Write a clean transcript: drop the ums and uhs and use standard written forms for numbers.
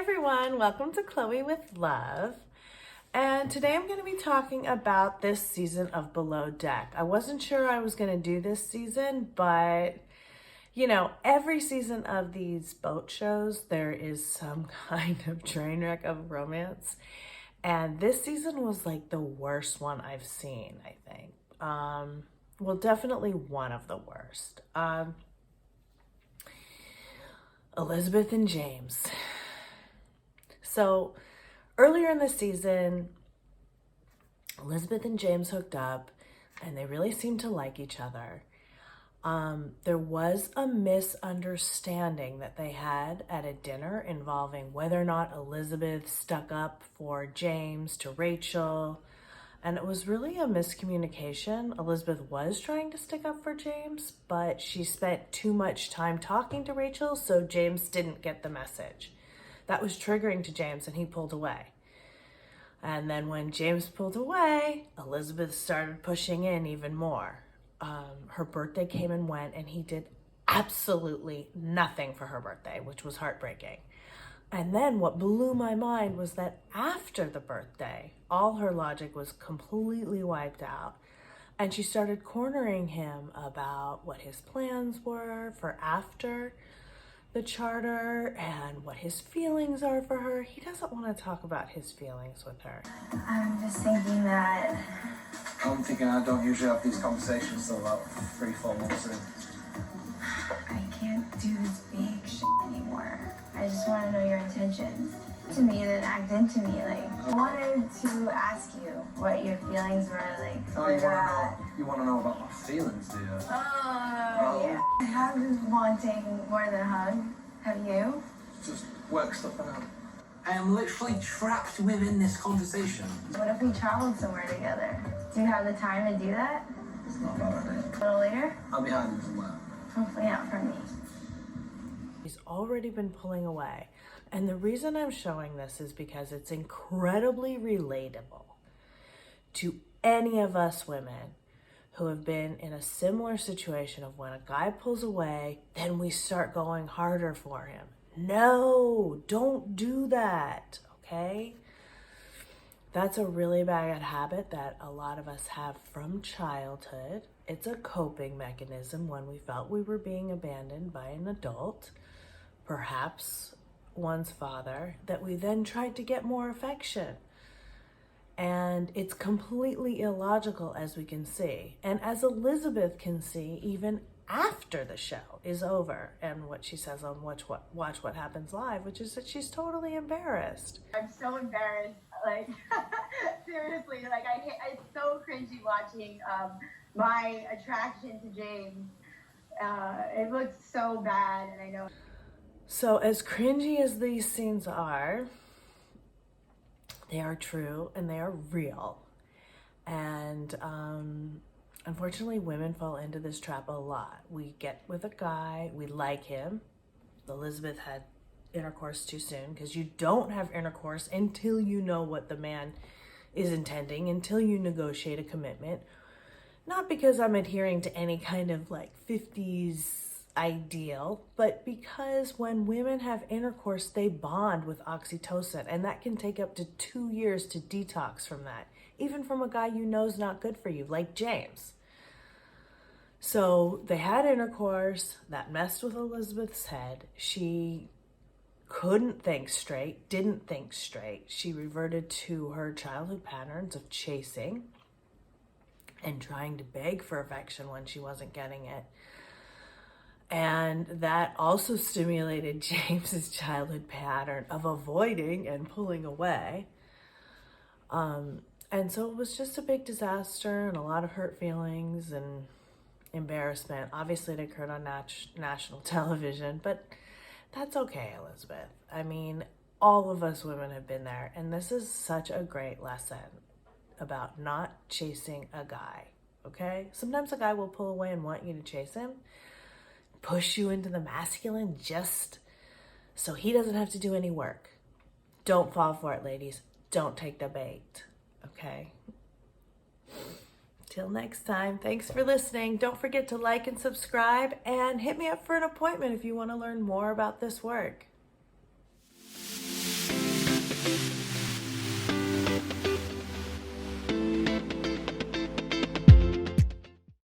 everyone, welcome to Chloe with Love. And today I'm going to be talking about this season of Below Deck. I wasn't sure I was going to do this season, but every season of these boat shows, there is some kind of train wreck of romance. And this season was like the worst one I've seen, I think. Well, definitely one of the worst. Elizabeth and James. So earlier in the season, Elizabeth and James hooked up and they really seemed to like each other. There was a misunderstanding that they had at a dinner involving whether or not Elizabeth stuck up for James to Rachel. And it was really a miscommunication. Elizabeth was trying to stick up for James, but she spent too much time talking to Rachel, so James didn't get the message. That was triggering to James and he pulled away. And then when James pulled away, Elizabeth started pushing in even more. Her birthday came and went and he did absolutely nothing for her birthday, which was heartbreaking. And then what blew my mind was that after the birthday, all her logic was completely wiped out. And she started cornering him about what his plans were for after the charter and what his feelings are for her. He doesn't want to talk about his feelings with her. I'm just thinking that... I'm thinking I don't usually have these conversations till about 3-4 months in. I can't do this big shit anymore. I just want to know your intentions. To me, then act into me. I wanted to ask you what your feelings were like. Oh, you want to know about my feelings, do you? Oh, yeah. I have been wanting more than a hug. Have you? Just work stuff out. I am literally trapped within this conversation. What if we traveled somewhere together? Do you have the time to do that? It's not a bad idea. A little later? I'll be hiding somewhere. Hopefully not from me. He's already been pulling away. And the reason I'm showing this is because it's incredibly relatable to any of us women who have been in a similar situation of when a guy pulls away, then we start going harder for him. No, don't do that, okay? That's a really bad habit that a lot of us have from childhood. It's a coping mechanism when we felt we were being abandoned by an adult, perhaps one's father, that we then tried to get more affection. And it's completely illogical, as we can see. And as Elizabeth can see, even after the show is over, and what she says on Watch What Happens Live, which is that she's totally embarrassed. I'm so embarrassed, seriously, it's so cringy watching my attraction to James. It looks so bad, and I know. So as cringy as these scenes are, they are true and they are real. And unfortunately, women fall into this trap a lot. We get with a guy, we like him. Elizabeth had intercourse too soon, because you don't have intercourse until you know what the man is intending, until you negotiate a commitment. Not because I'm adhering to any kind of 50s ideal, but because when women have intercourse, they bond with oxytocin, and that can take up to 2 years to detox from that, even from a guy you know is not good for you, like James. So they had intercourse that messed with Elizabeth's head. She couldn't think straight, didn't think straight. She reverted to her childhood patterns of chasing and trying to beg for affection when she wasn't getting it. And that also stimulated James's childhood pattern of avoiding and pulling away. And so it was just a big disaster and a lot of hurt feelings and embarrassment. Obviously it occurred on national television, but that's okay, Elizabeth. I mean, all of us women have been there, and this is such a great lesson about not chasing a guy, okay? Sometimes a guy will pull away and want you to chase him, push you into the masculine just so he doesn't have to do any work. Don't fall for it, ladies. Don't take the bait, okay? Till next time, thanks for listening. Don't forget to like and subscribe, and hit me up for an appointment if you want to learn more about this work.